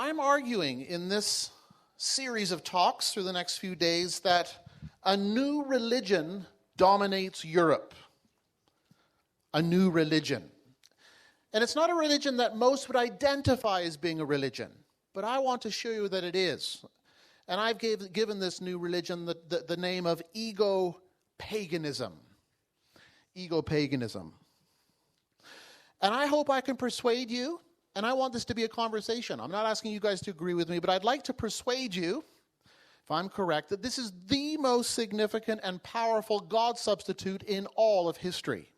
I'm arguing in this series of talks through the next few days that a new religion dominates Europe. A new religion. And it's not a religion that most would identify as being a religion, but I want to show you that it is. And I've given this new religion the name of ego-paganism. Ego-paganism. And I hope I can persuade you, and I want this to be a conversation. I'm not asking you guys to agree with me, but I'd like to persuade you, if I'm correct, that this is the most significant and powerful God substitute in all of history.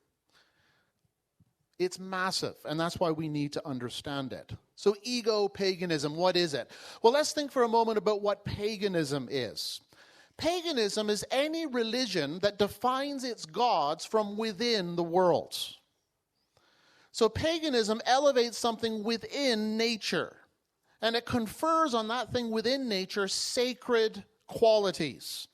It's massive, and that's why we need to understand it. So ego-paganism, what is it? Well, let's think for a moment about what paganism is. Paganism is any religion that defines its gods from within the world. So paganism elevates something within nature, and it confers on that thing within nature sacred qualities.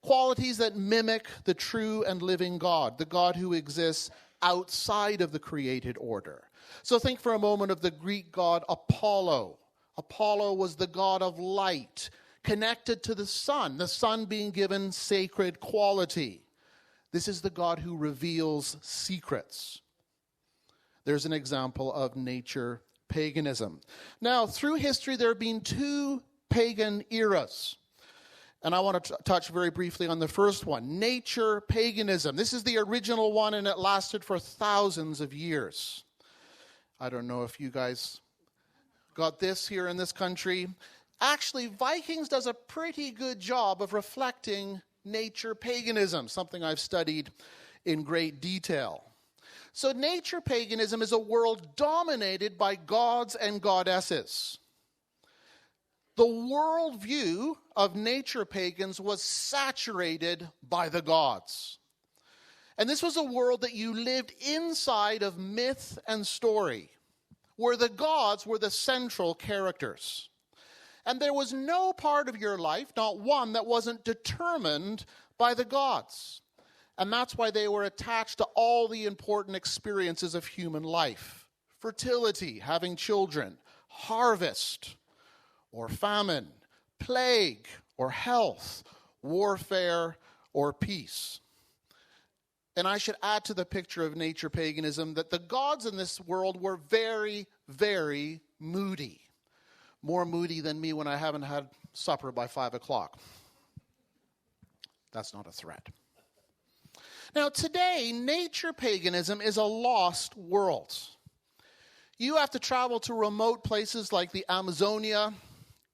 Qualities that mimic the true and living God, the God who exists outside of the created order. So think for a moment of the Greek god Apollo. Apollo was the god of light, connected to the sun being given sacred quality. This is the God who reveals secrets. There's an example of nature paganism. Now, through history, there have been two pagan eras. And I want to touch very briefly on the first one, nature paganism. This is the original one, and it lasted for thousands of years. I don't know if you guys got this here in this country. Actually, Vikings does a pretty good job of reflecting nature paganism, something I've studied in great detail. So nature paganism is a world dominated by gods and goddesses. The worldview of nature pagans was saturated by the gods. And this was a world that you lived inside of myth and story, where the gods were the central characters. And there was no part of your life, not one, that wasn't determined by the gods. And that's why they were attached to all the important experiences of human life. Fertility, having children, harvest, or famine, plague, or health, warfare, or peace. And I should add to the picture of nature paganism that the gods in this world were very, very moody. More moody than me when I haven't had supper by 5 o'clock. That's not a threat. Now today, nature paganism is a lost world. You have to travel to remote places like the Amazonia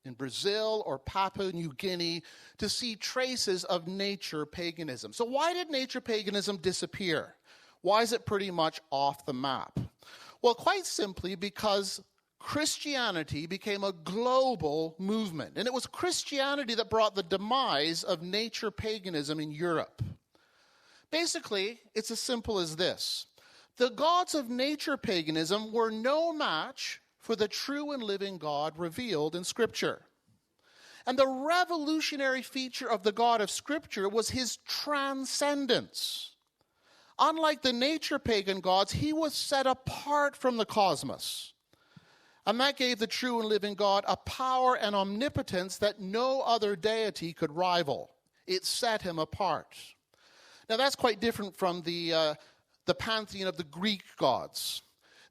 in Brazil or Papua New Guinea to see traces of nature paganism. So why did nature paganism disappear? Why is it pretty much off the map? Well, quite simply because Christianity became a global movement. And it was Christianity that brought the demise of nature paganism in Europe. Basically, it's as simple as this. The gods of nature paganism were no match for the true and living God revealed in Scripture. And the revolutionary feature of the God of Scripture was his transcendence. Unlike the nature pagan gods, he was set apart from the cosmos. And that gave the true and living God a power and omnipotence that no other deity could rival. It set him apart. Now that's quite different from the pantheon of the Greek gods.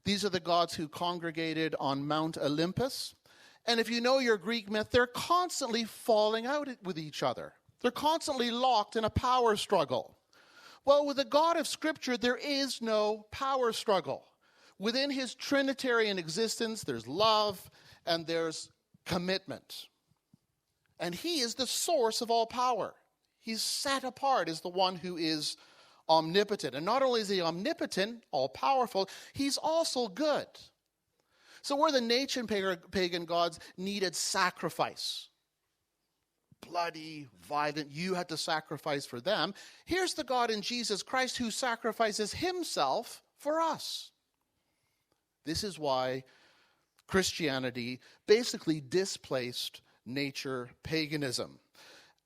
These are the gods who congregated on Mount Olympus. And if you know your Greek myth, they're constantly falling out with each other. They're constantly locked in a power struggle. Well, with the God of Scripture, there is no power struggle. Within his Trinitarian existence, there's love and there's commitment. And he is the source of all power. He's set apart as the one who is omnipotent. And not only is he omnipotent, all-powerful, he's also good. So where the nature pagan gods needed sacrifice, bloody, violent, you had to sacrifice for them, here's the God in Jesus Christ who sacrifices himself for us. This is why Christianity basically displaced nature paganism.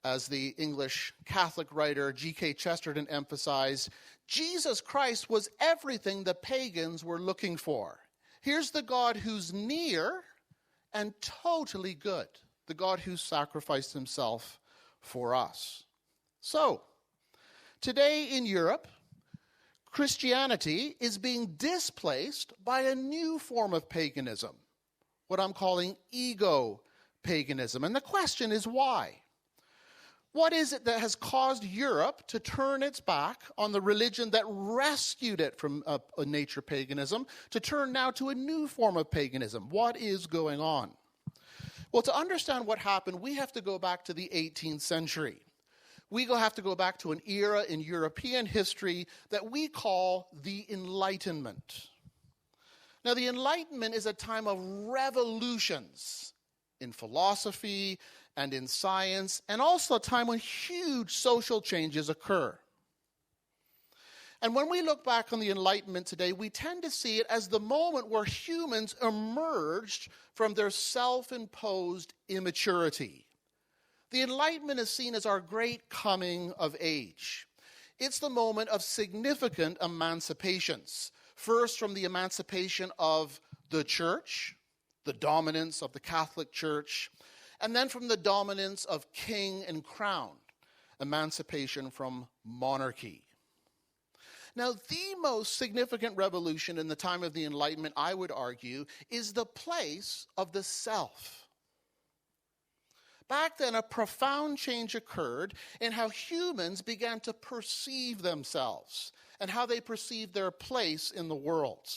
As the English Catholic writer G.K. Chesterton emphasized, Jesus Christ was everything the pagans were looking for. Here's the God who's near and totally good, the God who sacrificed himself for us. So, today in Europe, Christianity is being displaced by a new form of paganism, what I'm calling ego-paganism. And the question is why? What is it that has caused Europe to turn its back on the religion that rescued it from nature paganism to turn now to a new form of paganism? What is going on? Well, to understand what happened, we have to go back to the 18th century. We have to go back to an era in European history that we call the Enlightenment. Now, the Enlightenment is a time of revolutions in philosophy and in science, and also a time when huge social changes occur. And when we look back on the Enlightenment today, we tend to see it as the moment where humans emerged from their self-imposed immaturity. The Enlightenment is seen as our great coming of age. It's the moment of significant emancipations. First, from the emancipation of the church, the dominance of the Catholic Church, and then from the dominance of king and crown, emancipation from monarchy. Now, the most significant revolution in the time of the Enlightenment, I would argue, is the place of the self. Back then, a profound change occurred in how humans began to perceive themselves and how they perceived their place in the world.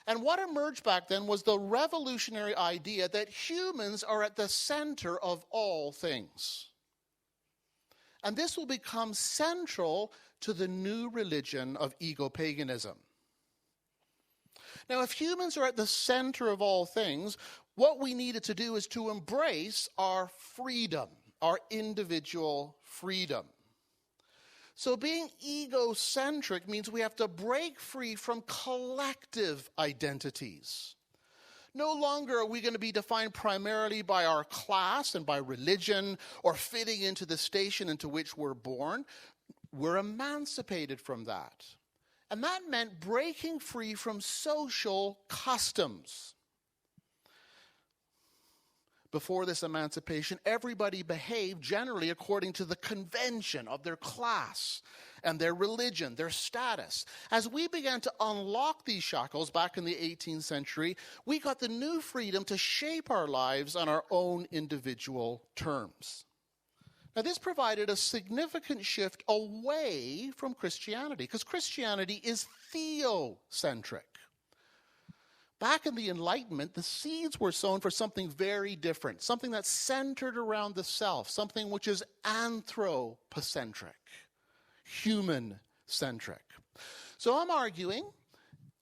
And what emerged back then was the revolutionary idea that humans are at the center of all things. And this will become central to the new religion of ego-paganism. Now, if humans are at the center of all things, what we needed to do is to embrace our freedom, our individual freedom. So being egocentric means we have to break free from collective identities. No longer are we going to be defined primarily by our class and by religion or fitting into the station into which we're born. We're emancipated from that. And that meant breaking free from social customs. Before this emancipation, everybody behaved generally according to the convention of their class and their religion, their status. As we began to unlock these shackles back in the 18th century, we got the new freedom to shape our lives on our own individual terms. Now, this provided a significant shift away from Christianity, because Christianity is theocentric. Back in the Enlightenment, the seeds were sown for something very different, something that's centered around the self, something which is anthropocentric, human-centric. So I'm arguing,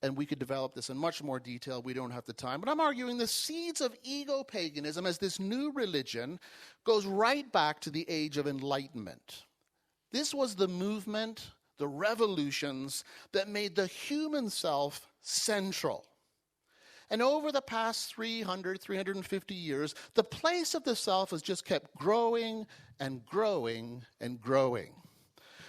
and we could develop this in much more detail, we don't have the time, but I'm arguing the seeds of ego-paganism as this new religion goes right back to the age of Enlightenment. This was the movement, the revolutions that made the human self central. And over the past 350 years, the place of the self has just kept growing and growing and growing.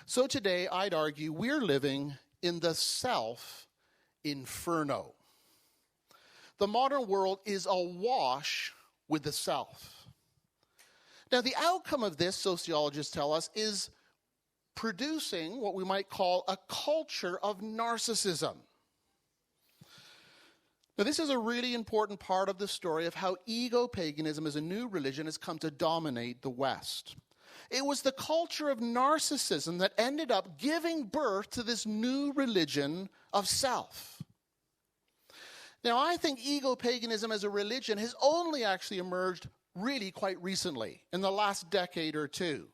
So today, I'd argue we're living in the self-inferno. The modern world is awash with the self. Now, the outcome of this, sociologists tell us, is producing what we might call a culture of narcissism. Now, this is a really important part of the story of how ego-paganism as a new religion has come to dominate the West. It was the culture of narcissism that ended up giving birth to this new religion of self. Now, I think ego-paganism as a religion has only actually emerged really quite recently, in the last decade or two.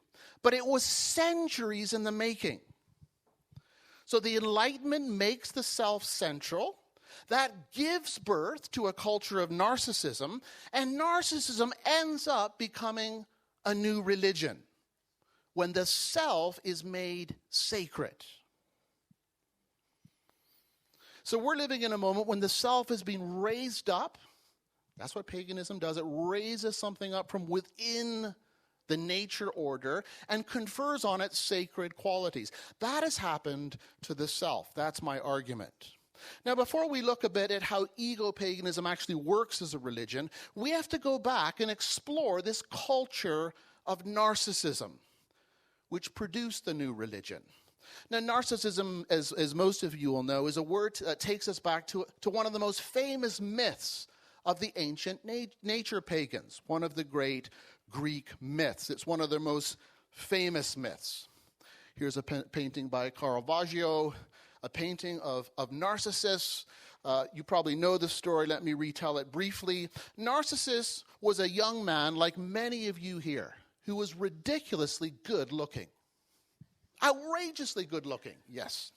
But it was centuries in the making. So the Enlightenment makes the self central. That gives birth to a culture of narcissism, and narcissism ends up becoming a new religion when the self is made sacred. So we're living in a moment when the self is being raised up. That's what paganism does. It raises something up from within the nature order and confers on it sacred qualities. That has happened to the self. That's my argument. Now, before we look a bit at how ego-paganism actually works as a religion, we have to go back and explore this culture of narcissism, which produced the new religion. Now, narcissism, as most of you will know, is a word that takes us back to one of the most famous myths of the ancient nature pagans, one of the great Greek myths. It's one of their most famous myths. Here's a painting by Caravaggio, a painting of Narcissus. You probably know the story. Let me retell it briefly. Narcissus was a young man, like many of you here, who was ridiculously good looking. Outrageously good looking, yes.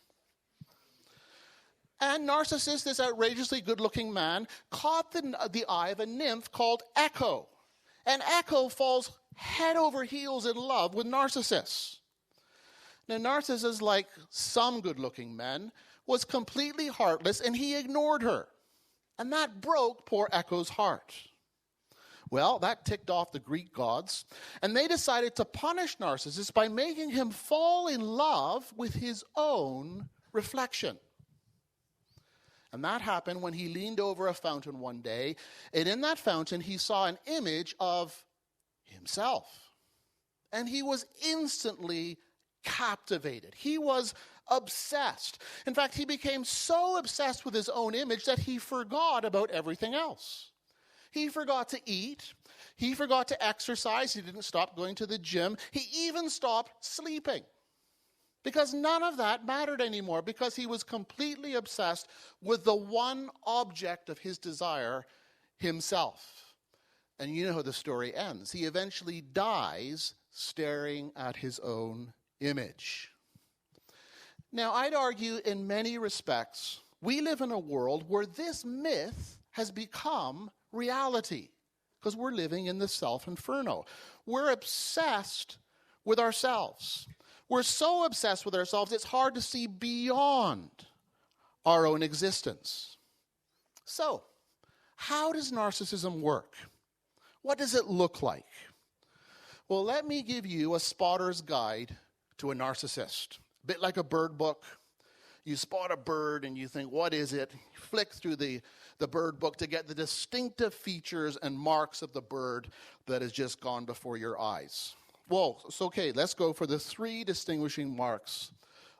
And Narcissus, this outrageously good looking man, caught the eye of a nymph called Echo. And Echo falls head over heels in love with Narcissus. Now, Narcissus, like some good-looking men, was completely heartless, and he ignored her. And that broke poor Echo's heart. Well, that ticked off the Greek gods, and they decided to punish Narcissus by making him fall in love with his own reflection. And that happened when he leaned over a fountain one day, and in that fountain he saw an image of himself. And he was instantly captivated. He was obsessed. In fact, he became so obsessed with his own image that he forgot about everything else. He forgot to eat. He forgot to exercise. He didn't stop going to the gym. He even stopped sleeping. Because none of that mattered anymore, because he was completely obsessed with the one object of his desire, himself. And you know how the story ends. He eventually dies staring at his own image. Now, I'd argue in many respects, we live in a world where this myth has become reality, because we're living in the self-inferno. We're obsessed with ourselves. We're so obsessed with ourselves, it's hard to see beyond our own existence. So, how does narcissism work? What does it look like? Well, let me give you a spotter's guide to a narcissist. A bit like a bird book. You spot a bird and you think, what is it? You flick through the bird book to get the distinctive features and marks of the bird that has just gone before your eyes. Well, it's okay. Let's go for the 3 distinguishing marks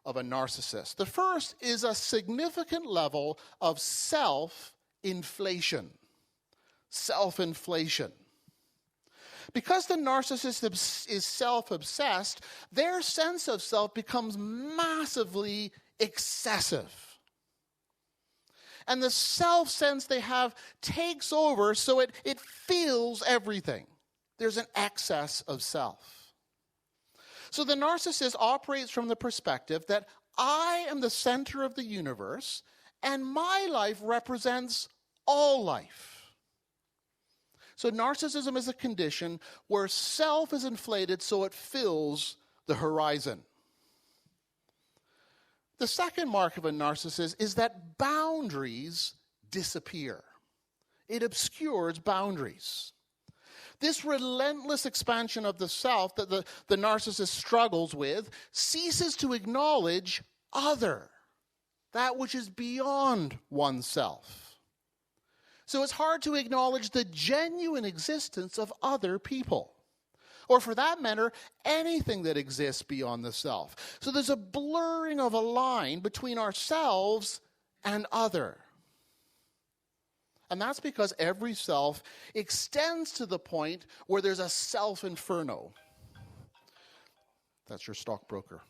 of a narcissist. The first is a significant level of self-inflation. Self-inflation. Because the narcissist is self-obsessed, their sense of self becomes massively excessive. And the self-sense they have takes over, so it fills everything. There's an excess of self. So the narcissist operates from the perspective that I am the center of the universe, and my life represents all life. So narcissism is a condition where self is inflated so it fills the horizon. The second mark of a narcissist is that boundaries disappear. It obscures boundaries. This relentless expansion of the self that the narcissist struggles with ceases to acknowledge other, that which is beyond oneself. So it's hard to acknowledge the genuine existence of other people, or for that matter, anything that exists beyond the self. So there's a blurring of a line between ourselves and other. And that's because every self extends to the point where there's a self-inferno. That's your stockbroker.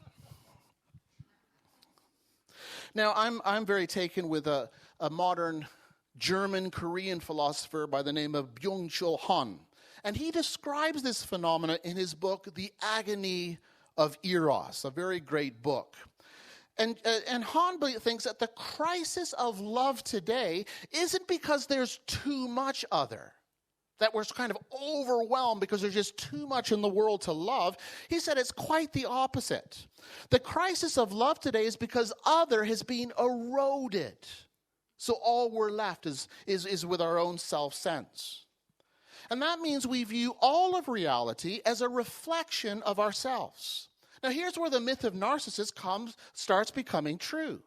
Now, I'm very taken with a modern German-Korean philosopher by the name of Byung-Chul Han. And he describes this phenomena in his book, The Agony of Eros, a very great book. And Han thinks that the crisis of love today isn't because there's too much other, that we're kind of overwhelmed because there's just too much in the world to love. He said it's quite the opposite. The crisis of love today is because other has been eroded. So all we're left is with our own self-sense. And that means we view all of reality as a reflection of ourselves. Now here's where the myth of narcissists starts becoming true.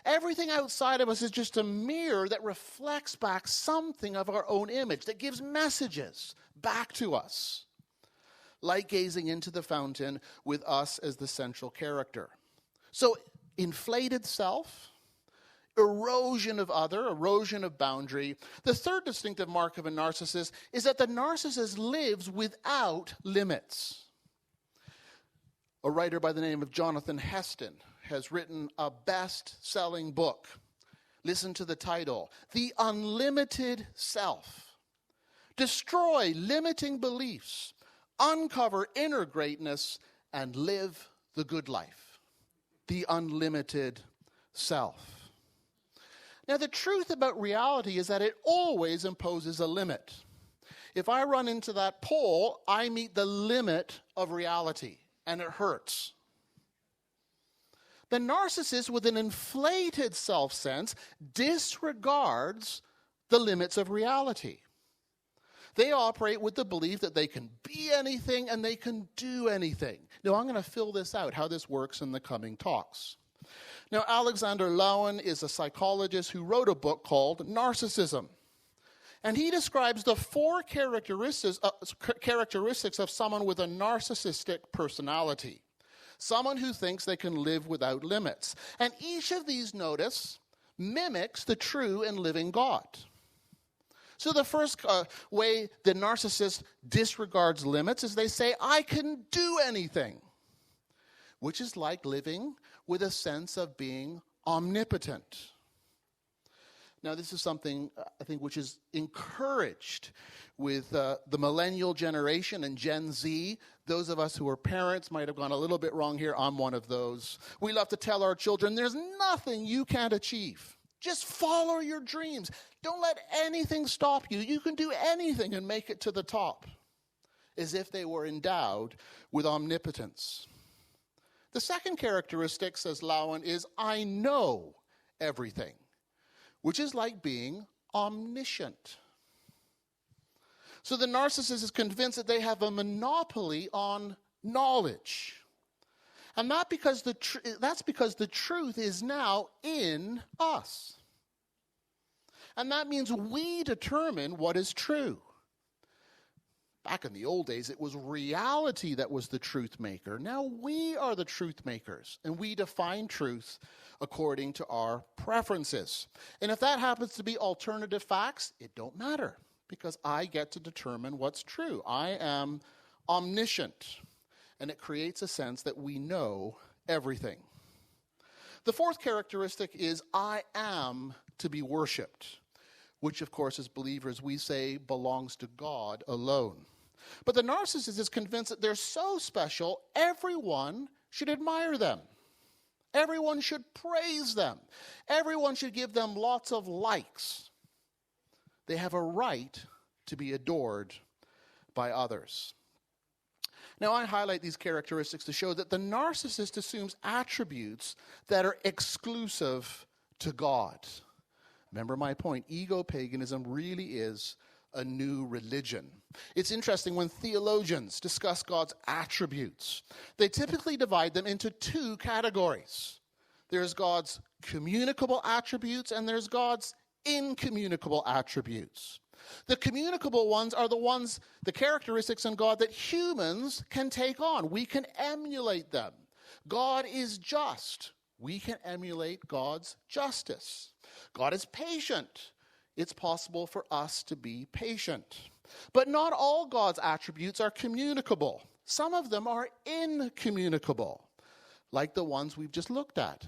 Everything outside of us is just a mirror that reflects back something of our own image, that gives messages back to us. Like gazing into the fountain with us as the central character. So, inflated self, erosion of other, erosion of boundary. The third distinctive mark of a narcissist is that the narcissist lives without limits. A writer by the name of Jonathan Heston has written a best-selling book. Listen to the title, The Unlimited Self. Destroy limiting beliefs, uncover inner greatness, and live the good life. The unlimited self. Now, the truth about reality is that it always imposes a limit. If I run into that pole, I meet the limit of reality, and it hurts. The narcissist with an inflated self-sense disregards the limits of reality. They operate with the belief that they can be anything and they can do anything. Now, I'm going to fill this out, how this works in the coming talks. Now, Alexander Lowen is a psychologist who wrote a book called Narcissism. And he describes the 4 characteristics of someone with a narcissistic personality. Someone who thinks they can live without limits. And each of these, notice, mimics the true and living God. So the first way the narcissist disregards limits is they say, I can do anything, which is like living with a sense of being omnipotent. Now, this is something, I think, which is encouraged with the millennial generation and Gen Z. Those of us who are parents might have gone a little bit wrong here. I'm one of those. We love to tell our children, there's nothing you can't achieve. Just follow your dreams. Don't let anything stop you. You can do anything and make it to the top. As if they were endowed with omnipotence. The second characteristic, says Lowen, is I know everything, which is like being omniscient. So the narcissist is convinced that they have a monopoly on knowledge. And that's because the truth is now in us. And that means we determine what is true. Back in the old days, it was reality that was the truth maker. Now we are the truth makers, and we define truth according to our preferences. And if that happens to be alternative facts, it don't matter, because I get to determine what's true. I am omniscient, and it creates a sense that we know everything. The fourth characteristic is I am to be worshipped, which, of course, as believers, we say belongs to God alone. But the narcissist is convinced that they're so special, everyone should admire them. Everyone should praise them. Everyone should give them lots of likes. They have a right to be adored by others. Now, I highlight these characteristics to show that the narcissist assumes attributes that are exclusive to God. Remember my point, ego-paganism really is a new religion. It's interesting when theologians discuss God's attributes, they typically divide them into 2 categories. There's God's communicable attributes and there's God's incommunicable attributes. The communicable ones are the characteristics in God that humans can take on. We can emulate them. God is just. We can emulate God's justice. God is patient. It's possible for us to be patient. But not all God's attributes are communicable. Some of them are incommunicable, like the ones we've just looked at.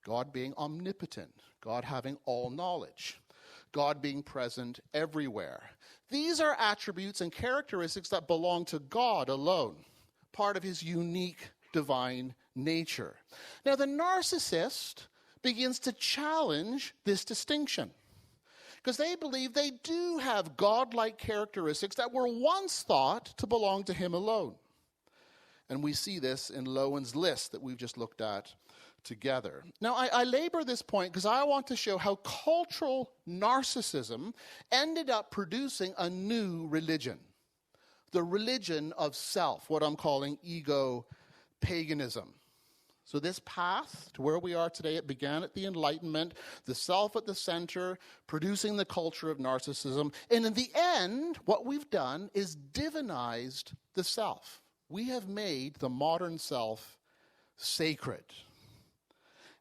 God being omnipotent, God having all knowledge, God being present everywhere. These are attributes and characteristics that belong to God alone, part of his unique divine nature. Now, the narcissist begins to challenge this distinction because they believe they do have God-like characteristics that were once thought to belong to him alone. And we see this in Lowen's list that we've just looked at together. Now, I labor this point because I want to show how cultural narcissism ended up producing a new religion, the religion of self, what I'm calling ego-paganism. So this path to where we are today, it began at the Enlightenment, the self at the center, producing the culture of narcissism. And in the end, what we've done is divinized the self. We have made the modern self sacred.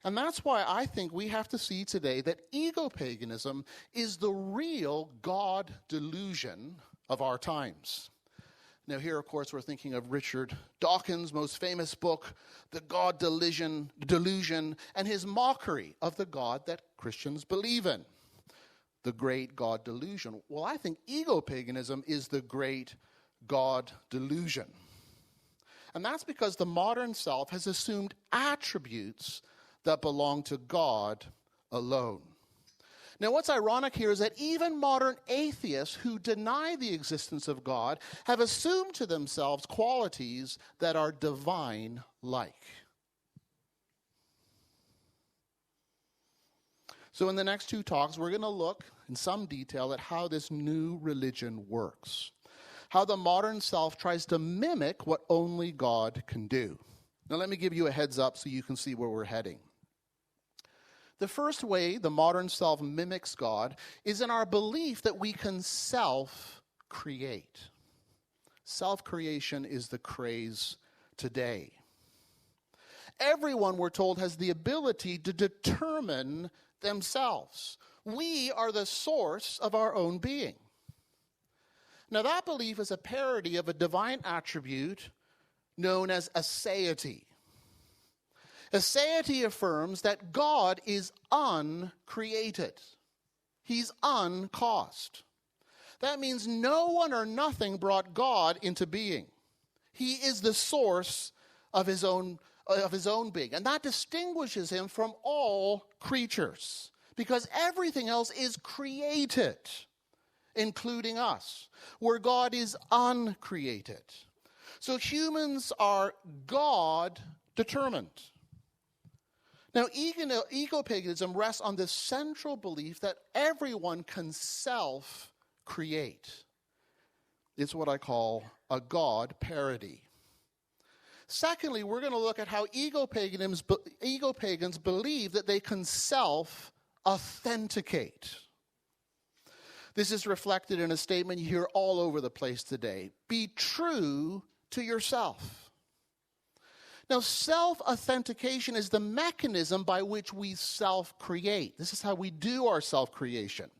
And that's why I think we have to see today that ego-paganism is the real God delusion of our times. Now here, of course, we're thinking of Richard Dawkins' most famous book, The God Delusion, and his mockery of the God that Christians believe in, the great God delusion. Well, I think ego-paganism is the great God delusion. And that's because the modern self has assumed attributes that belong to God alone. Now, what's ironic here is that even modern atheists who deny the existence of God have assumed to themselves qualities that are divine-like. So in the next two talks, we're going to look in some detail at how this new religion works, how the modern self tries to mimic what only God can do. Now, let me give you a heads up so you can see where we're heading. The first way the modern self mimics God is in our belief that we can self-create. Self-creation is the craze today. Everyone, we're told, has the ability to determine themselves. We are the source of our own being. Now, that belief is a parody of a divine attribute known as aseity. Aseity affirms that God is uncreated. He's uncaused. That means no one or nothing brought God into being. He is the source of his own being. And that distinguishes him from all creatures, because everything else is created, including us, where God is uncreated. So humans are God-determined. Now, ego-paganism rests on this central belief that everyone can self-create. It's what I call a God parody. Secondly, we're going to look at how ego-pagans believe that they can self-authenticate. This is reflected in a statement you hear all over the place today. Be true to yourself. Now, self-authentication is the mechanism by which we self-create. This is how we do our self-creation.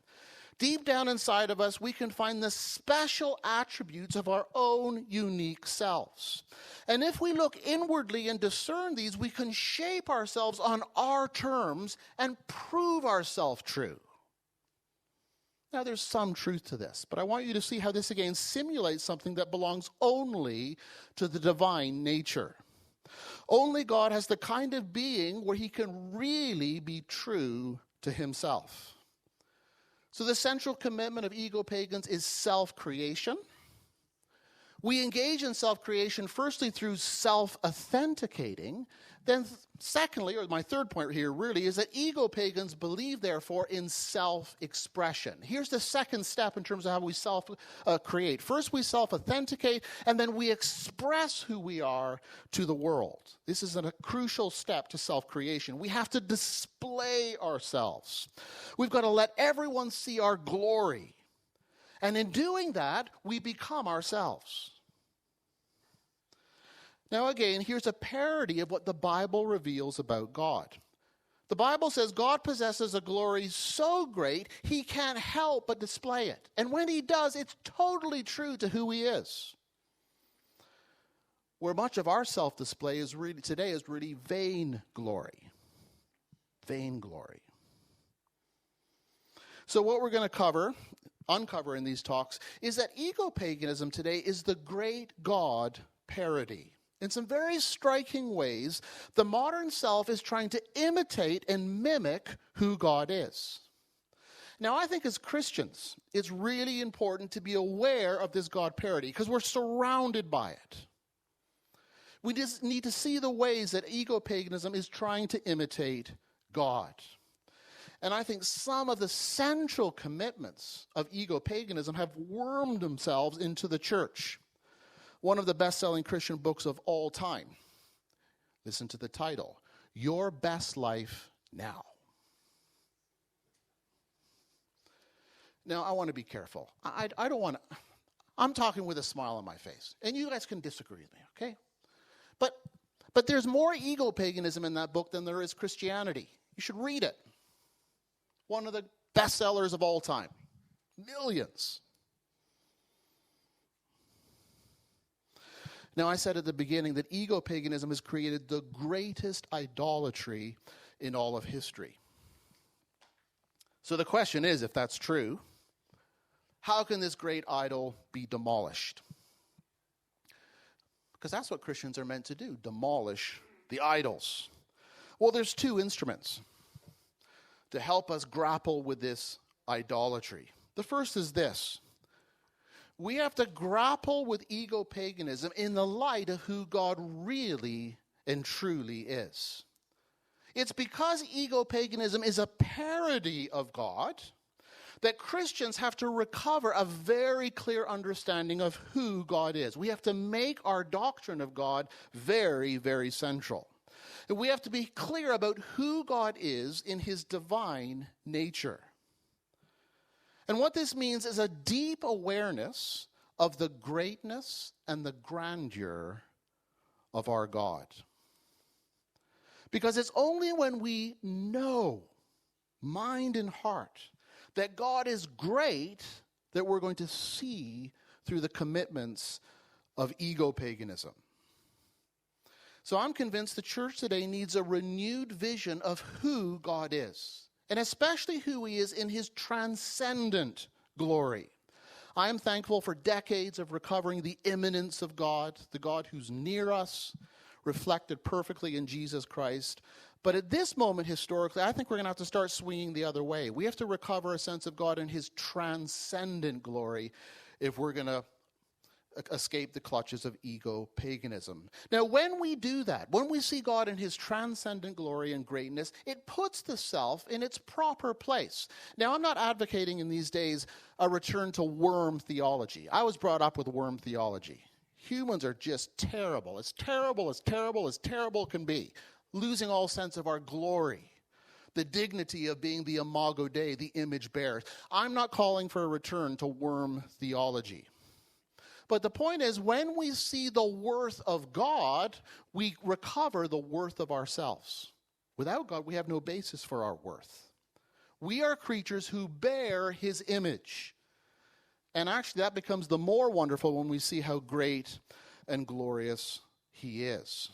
Deep down inside of us, we can find the special attributes of our own unique selves. And if we look inwardly and discern these, we can shape ourselves on our terms and prove ourselves true. Now, there's some truth to this, but I want you to see how this again simulates something that belongs only to the divine nature. Only God has the kind of being where he can really be true to himself. So the central commitment of ego-pagans is self-creation. We engage in self-creation firstly through self-authenticating. Then secondly, or my third point here really, is that ego-pagans believe, therefore, in self-expression. Here's the second step in terms of how we self-create. First, we self-authenticate, and then we express who we are to the world. This is a crucial step to self-creation. We have to display ourselves. We've got to let everyone see our glory. And in doing that, we become ourselves. Now again, here's a parody of what the Bible reveals about God. The Bible says God possesses a glory so great, he can't help but display it. And when he does, it's totally true to who he is. Where much of our self-display today is really vain glory. Vain glory. So what we're going to uncover in these talks is that ego-paganism today is the great God parody. In some very striking ways, the modern self is trying to imitate and mimic who God is. Now, I think as Christians, it's really important to be aware of this God parody because we're surrounded by it. We just need to see the ways that ego-paganism is trying to imitate God. And I think some of the central commitments of ego-paganism have wormed themselves into the church. One of the best-selling Christian books of all time, Listen to the title, Your Best Life Now. Now, I want to be careful. I don't want to, I'm talking with a smile on my face. And you guys can disagree with me, okay? But there's more ego-paganism in that book than there is Christianity. You should read it. One of the bestsellers of all time. Millions. Now, I said at the beginning that ego-paganism has created the greatest idolatry in all of history. So the question is, if that's true, how can this great idol be demolished? Because that's what Christians are meant to do, demolish the idols. Well, there's two instruments to help us grapple with this idolatry. The first is this. We have to grapple with ego-paganism in the light of who God really and truly is. It's because ego-paganism is a parody of God that Christians have to recover a very clear understanding of who God is. We have to make our doctrine of God very, very central. And we have to be clear about who God is in his divine nature. And what this means is a deep awareness of the greatness and the grandeur of our God. Because it's only when we know, mind and heart, that God is great that we're going to see through the commitments of ego-paganism. So I'm convinced the church today needs a renewed vision of who God is, and especially who he is in his transcendent glory. I am thankful for decades of recovering the immanence of God, the God who's near us, reflected perfectly in Jesus Christ. But at this moment, historically, I think we're going to have to start swinging the other way. We have to recover a sense of God in his transcendent glory if we're going to escape the clutches of ego-paganism. Now, when we do that, when we see God in his transcendent glory and greatness, it puts the self in its proper place. Now, I'm not advocating in these days a return to worm theology. I was brought up with worm theology. Humans are just terrible. As terrible can be. Losing all sense of our glory, the dignity of being the imago Dei, the image bearers. I'm not calling for a return to worm theology. But the point is, when we see the worth of God, we recover the worth of ourselves. Without God, we have no basis for our worth. We are creatures who bear his image. And actually, that becomes the more wonderful when we see how great and glorious he is.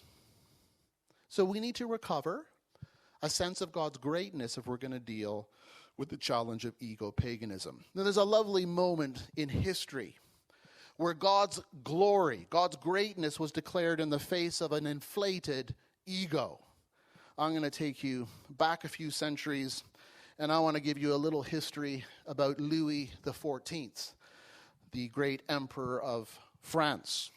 So we need to recover a sense of God's greatness if we're going to deal with the challenge of ego-paganism. Now, there's a lovely moment in history where God's glory, God's greatness was declared in the face of an inflated ego. I'm going to take you back a few centuries, and I want to give you a little history about Louis XIV, the great emperor of France.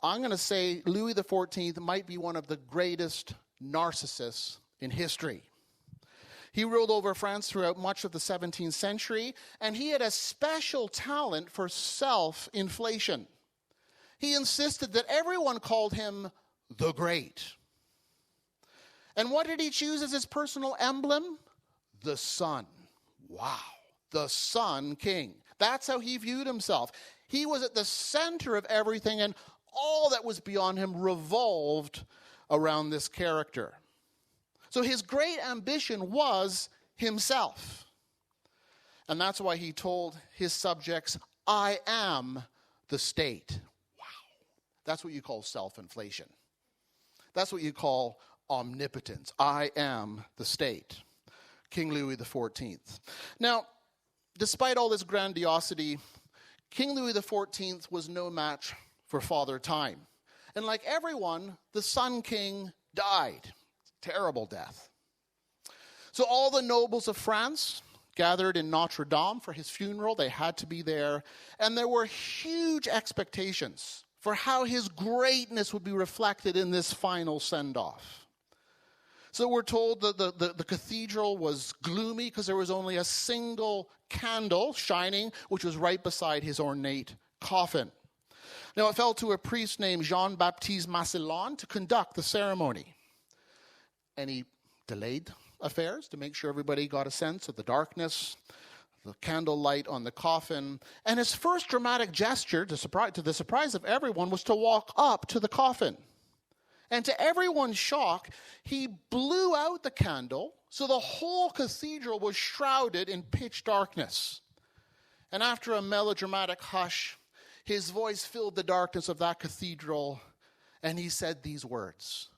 I'm going to say Louis XIV might be one of the greatest narcissists in history. He ruled over France throughout much of the 17th century, and he had a special talent for self-inflation. He insisted that everyone called him the Great. And what did he choose as his personal emblem? The sun. Wow. The Sun King. That's how he viewed himself. He was at the center of everything, and all that was beyond him revolved around this character. So his great ambition was himself. And that's why he told his subjects, I am the state. Wow. That's what you call self-inflation. That's what you call omnipotence. I am the state. King Louis XIV. Now, despite all this grandiosity, King Louis XIV was no match for Father Time. And like everyone, the Sun King died. Terrible death. So all the nobles of France gathered in Notre Dame for his funeral. They had to be there. And there were huge expectations for how his greatness would be reflected in this final send-off. So we're told that the cathedral was gloomy because there was only a single candle shining, which was right beside his ornate coffin. Now, it fell to a priest named Jean-Baptiste Massillon to conduct the ceremony. And he delayed affairs to make sure everybody got a sense of the darkness, the candlelight on the coffin. And his first dramatic gesture, to the surprise of everyone, was to walk up to the coffin. And to everyone's shock, he blew out the candle, so the whole cathedral was shrouded in pitch darkness. And after a melodramatic hush, his voice filled the darkness of that cathedral, and he said these words,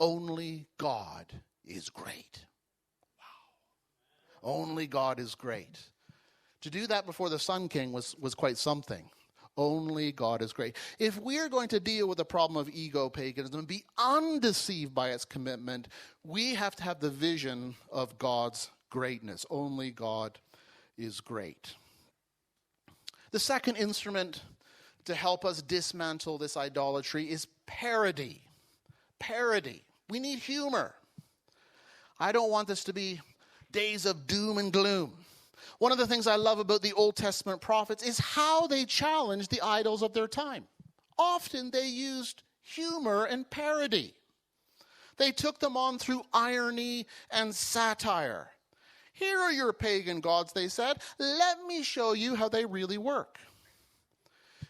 "Only God is great." Wow. Only God is great. To do that before the Sun King was quite something. Only God is great. If we're going to deal with the problem of ego-paganism and be undeceived by its commitment, we have to have the vision of God's greatness. Only God is great. The second instrument to help us dismantle this idolatry is parody. Parody. We need humor. I don't want this to be days of doom and gloom. One of the things I love about the Old Testament prophets is how they challenged the idols of their time. Often they used humor and parody. They took them on through irony and satire. Here are your pagan gods, they said. Let me show you how they really work.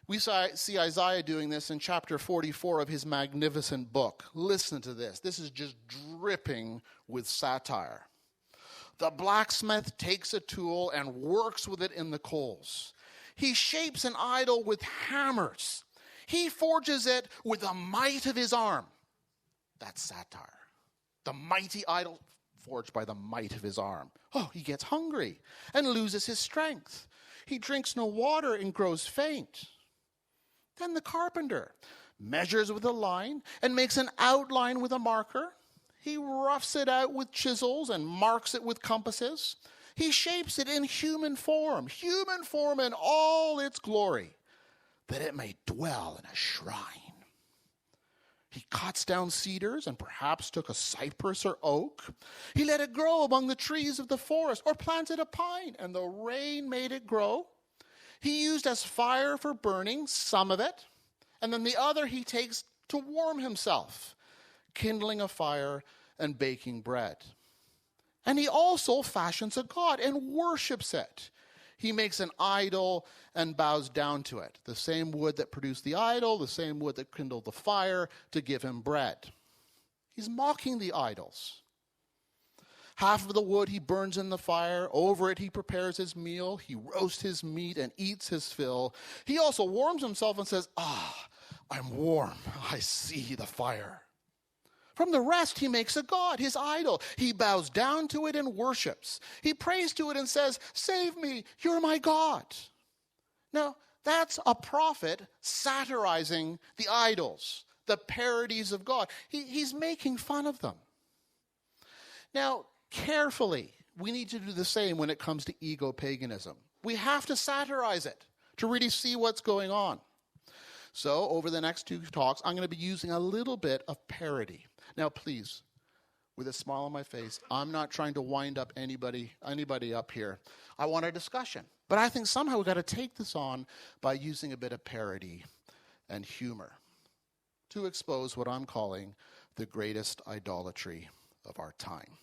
We see Isaiah doing this in chapter 44 of his magnificent book. Listen to this. This is just dripping with satire. The blacksmith takes a tool and works with it in the coals. He shapes an idol with hammers. He forges it with the might of his arm. That's satire. The mighty idol forged by the might of his arm. Oh, he gets hungry and loses his strength. He drinks no water and grows faint. Then the carpenter measures with a line and makes an outline with a marker. He roughs it out with chisels and marks it with compasses. He shapes it in human form in all its glory, that it may dwell in a shrine. He cuts down cedars and perhaps took a cypress or oak. He let it grow among the trees of the forest, or planted a pine, and the rain made it grow. He used as fire for burning some of it, and then the other he takes to warm himself, kindling a fire and baking bread. And he also fashions a god and worships it. He makes an idol and bows down to it. The same wood that produced the idol, the same wood that kindled the fire to give him bread. He's mocking the idols. Half of the wood he burns in the fire. Over it he prepares his meal. He roasts his meat and eats his fill. He also warms himself and says, I'm warm. I see the fire. From the rest he makes a god, his idol. He bows down to it and worships. He prays to it and says, save me, you're my God. Now, that's a prophet satirizing the idols, the parodies of God. He's making fun of them. Now, carefully, we need to do the same when it comes to ego-paganism. We have to satirize it to really see what's going on. So, over the next two talks, I'm going to be using a little bit of parody. Now, please, with a smile on my face, I'm not trying to wind up anybody up here. I want a discussion. But I think somehow we've got to take this on by using a bit of parody and humor to expose what I'm calling the greatest idolatry of our time.